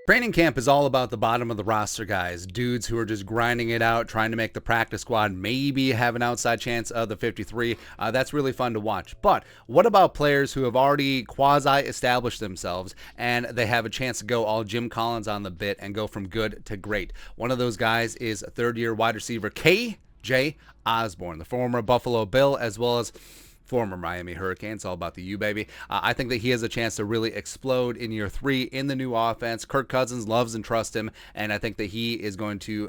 Training camp is all about the bottom of the roster guys, dudes who are just grinding it out, trying to make the practice squad, maybe have an outside chance of the 53. That's really fun to watch. But what about players who have already quasi-established themselves and they have a chance to go all Jim Collins on the bit and go from good to great? One of those guys is third-year wide receiver KJ Osborn, the former Buffalo Bill as well as former Miami Hurricane. It's all about the U, baby. I think that he has a chance to really explode in year 3 in the new offense. Kirk Cousins loves and trusts him, and I think that he is going to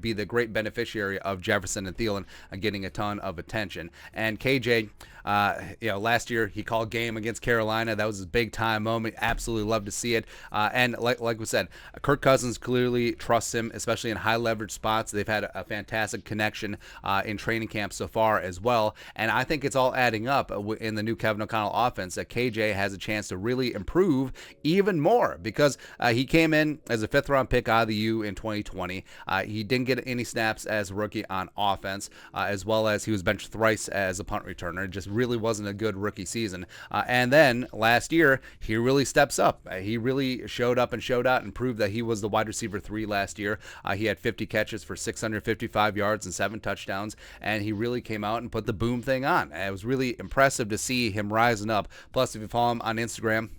be the great beneficiary of Jefferson and Thielen getting a ton of attention. And KJ, last year he called game against Carolina. That was his big time moment. Absolutely love to see it. And like we said, Kirk Cousins clearly trusts him, especially in high leverage spots. They've had a fantastic connection in training camp so far as well. And I think it's all adding up in the new Kevin O'Connell offense that KJ has a chance to really improve even more because he came in as a 5th round pick out of the U in 2020. He didn't get any snaps as a rookie on offense, as well as he was benched thrice as a punt returner. It just really wasn't a good rookie season. And then last year, he really steps up. He really showed up and showed out and proved that he was the wide receiver 3 last year. He had 50 catches for 655 yards and 7 touchdowns, and he really came out and put the boom thing on. It was really impressive to see him rising up. Plus, if you follow him on Instagram,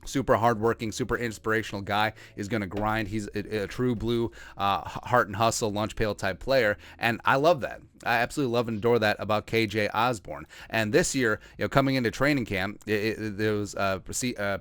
super hardworking, super inspirational guy. Is going to grind. He's a true blue heart and hustle, lunch pail type player, and I love that. I absolutely love and adore that about KJ Osborn. And this year, coming into training camp, it was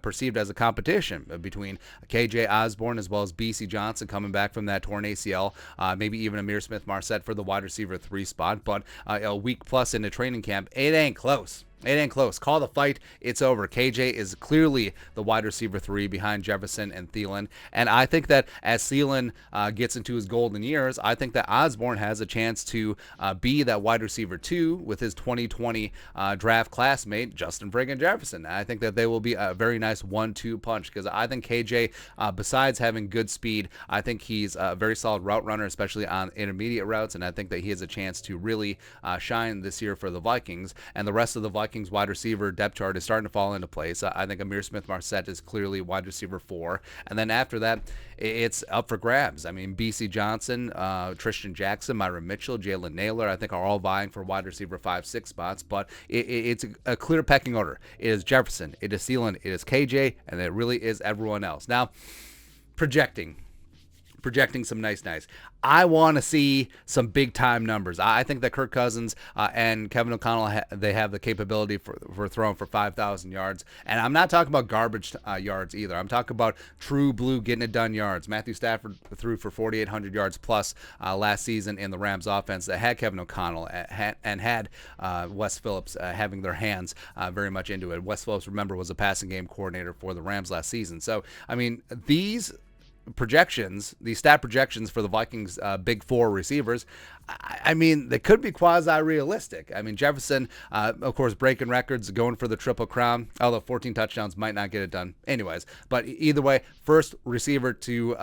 perceived as a competition between KJ Osborn as well as BC Johnson coming back from that torn ACL, maybe even Amir Smith-Marset for the wide receiver 3 spot. But a week plus into training camp, it ain't close. It ain't close. Call the fight. It's over. KJ is clearly the wide receiver 3 behind Jefferson and Thielen. And I think that as Thielen gets into his golden years, I think that Osborn has a chance to be that wide receiver 2 with his 2020 draft classmate, Justin friggin' Jefferson. I think that they will be a very nice 1-2 punch because I think KJ, besides having good speed, I think he's a very solid route runner, especially on intermediate routes. And I think that he has a chance to really shine this year for the Vikings. And the rest of the Vikings wide receiver depth chart is starting to fall into place. I think Amir Smith-Marset is clearly wide receiver 4. And then after that, it's up for grabs. I mean, BC Johnson, Tristan Jackson, Myron Mitchell, Jalen Naylor, I think are all vying for wide receiver 5-6 spots. But it's a clear pecking order. It is Jefferson, it is Thielen, it is KJ, and it really is everyone else. Now, projecting some nice. I want to see some big time numbers. I think that Kirk Cousins and Kevin O'Connell they have the capability for throwing for 5,000 yards, and I'm not talking about garbage yards either. I'm talking about true blue getting it done yards. Matthew Stafford threw for 4,800 yards plus last season in the Rams offense that had Kevin O'Connell and had Wes Phillips having their hands very much into it. Wes Phillips, remember, was a passing game coordinator for the Rams last season. So I mean, these stat projections for the Vikings big 4 receivers, I mean, they could be quasi-realistic. I mean, Jefferson, of course, breaking records, going for the Triple Crown, although 14 touchdowns might not get it done anyways. But either way, first receiver to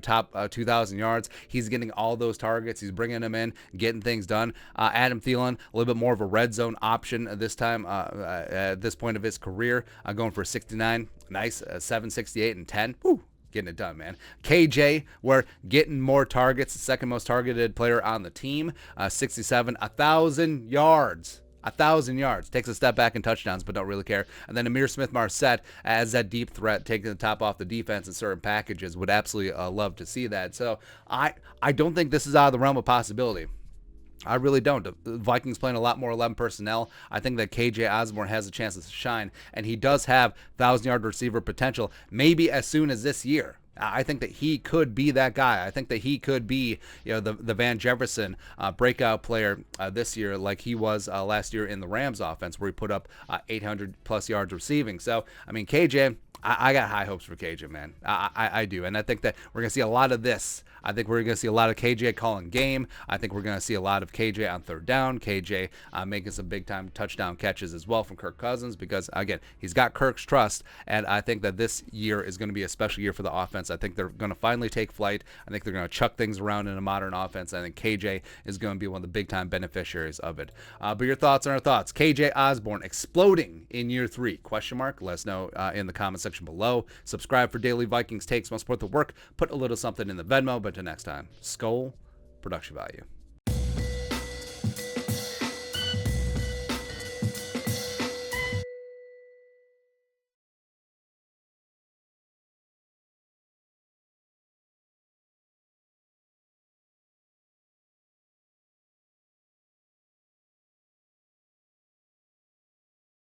top 2,000 yards. He's getting all those targets. He's bringing them in, getting things done. Adam Thielen, a little bit more of a red zone option this time at this point of his career, going for 69. Nice, 768 and 10. Woo. Getting it done, man. KJ, we're getting more targets, the second most targeted player on the team, 67, 1,000 yards. 1,000 yards. Takes a step back in touchdowns, but don't really care. And then Amir Smith-Marset as that deep threat, taking the top off the defense in certain packages. Would absolutely love to see that. So I don't think this is out of the realm of possibility. I really don't. The Vikings playing a lot more 11 personnel. I think that KJ Osborn has a chance to shine, and he does have 1,000-yard receiver potential, maybe as soon as this year. I think that he could be that guy. I think that he could be, the Van Jefferson breakout player this year, like he was last year in the Rams offense, where he put up 800 plus yards receiving. So, I mean, KJ, I got high hopes for KJ, man. I do, and I think that we're gonna see a lot of this. I think we're going to see a lot of KJ calling game. I think we're going to see a lot of KJ on third down. KJ making some big-time touchdown catches as well from Kirk Cousins because, again, he's got Kirk's trust, and I think that this year is going to be a special year for the offense. I think they're going to finally take flight. I think they're going to chuck things around in a modern offense. I think KJ is going to be one of the big-time beneficiaries of it. But your thoughts on our thoughts. KJ Osborn exploding in year 3? Question mark. Let us know in the comment section section below. Subscribe for daily Vikings takes. Want to support the work, put a little something in the Venmo. But until next time, Skol, production value.